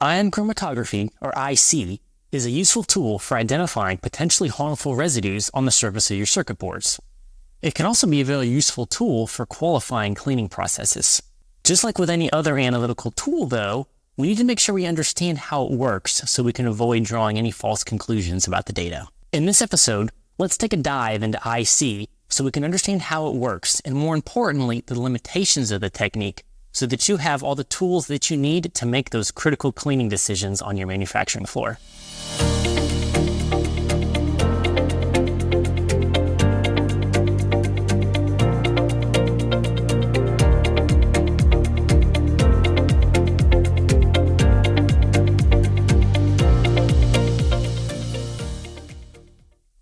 Ion chromatography, or IC, is a useful tool for identifying potentially harmful residues on the surface of your circuit boards. It can also be a very useful tool for qualifying cleaning processes. Just like with any other analytical tool, though, we need to make sure we understand how it works so we can avoid drawing any false conclusions about the data. In this episode, let's take a dive into IC so we can understand how it works and, more importantly, the limitations of the technique so that you have all the tools that you need to make those critical cleaning decisions on your manufacturing floor.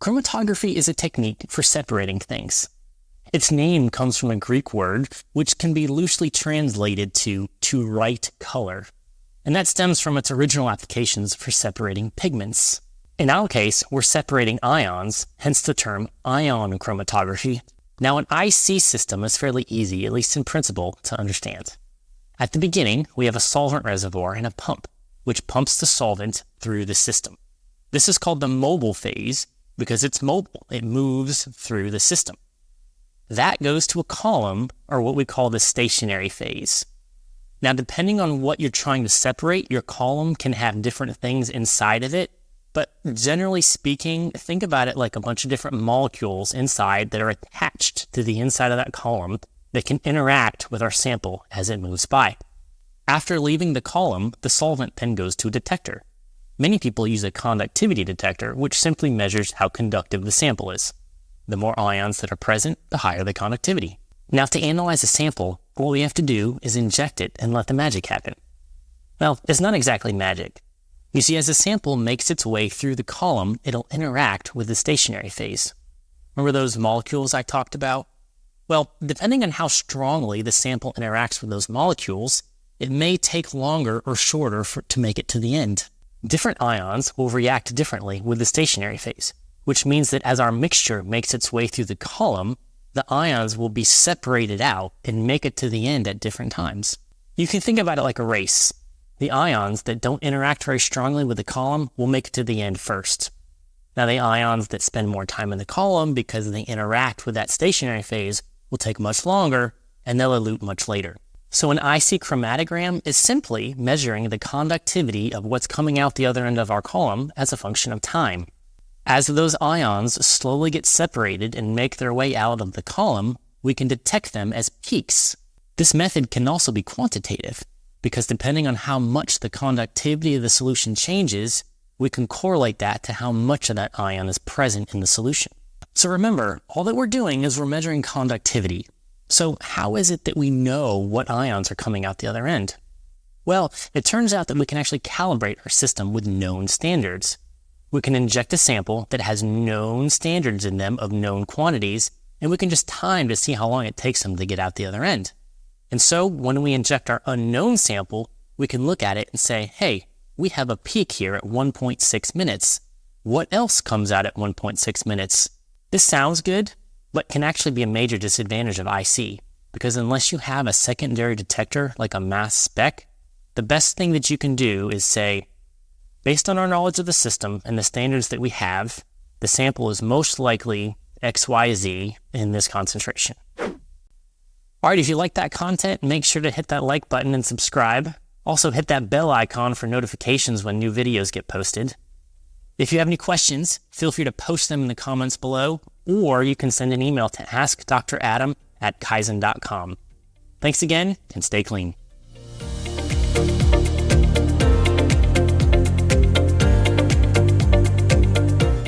Chromatography is a technique for separating things. Its name comes from a Greek word which can be loosely translated to write color, and that stems from its original applications for separating pigments. In our case, we're separating ions, hence the term ion chromatography. Now, an IC system is fairly easy, at least in principle, to understand. At the beginning, we have a solvent reservoir and a pump, which pumps the solvent through the system. This is called the mobile phase because it's mobile. It moves through the system. That goes to a column, or what we call the stationary phase. Now, depending on what you're trying to separate, your column can have different things inside of it, but generally speaking, think about it like a bunch of different molecules inside that are attached to the inside of that column that can interact with our sample as it moves by. After leaving the column, the solvent then goes to a detector. Many people use a conductivity detector, which simply measures how conductive the sample is. The more ions that are present, the higher the conductivity. Now, to analyze a sample, what we have to do is inject it and let the magic happen. Well, it's not exactly magic. You see, as the sample makes its way through the column, it'll interact with the stationary phase. Remember those molecules I talked about? Well, depending on how strongly the sample interacts with those molecules, it may take longer or shorter to make it to the end. Different ions will react differently with the stationary phase, which means that as our mixture makes its way through the column, the ions will be separated out and make it to the end at different times. You can think about it like a race. The ions that don't interact very strongly with the column will make it to the end first. Now, the ions that spend more time in the column because they interact with that stationary phase will take much longer, and they'll elute much later. So an IC chromatogram is simply measuring the conductivity of what's coming out the other end of our column as a function of time. As those ions slowly get separated and make their way out of the column, we can detect them as peaks. This method can also be quantitative, because depending on how much the conductivity of the solution changes, we can correlate that to how much of that ion is present in the solution. So remember, all that we're doing is we're measuring conductivity. So how is it that we know what ions are coming out the other end? Well, it turns out that we can actually calibrate our system with known standards. We can inject a sample that has known standards in them of known quantities, and we can just time to see how long it takes them to get out the other end. And so when we inject our unknown sample, we can look at it and say, hey, we have a peak here at 1.6 minutes. What else comes out at 1.6 minutes? This sounds good, but can actually be a major disadvantage of IC, because unless you have a secondary detector like a mass spec, the best thing that you can do is say, based on our knowledge of the system and the standards that we have, the sample is most likely XYZ in this concentration. All right, if you like that content, make sure to hit that like button and subscribe. Also hit that bell icon for notifications when new videos get posted. If you have any questions, feel free to post them in the comments below, or you can send an email to AskDrAdam at KYZEN.com. Thanks again, and stay clean.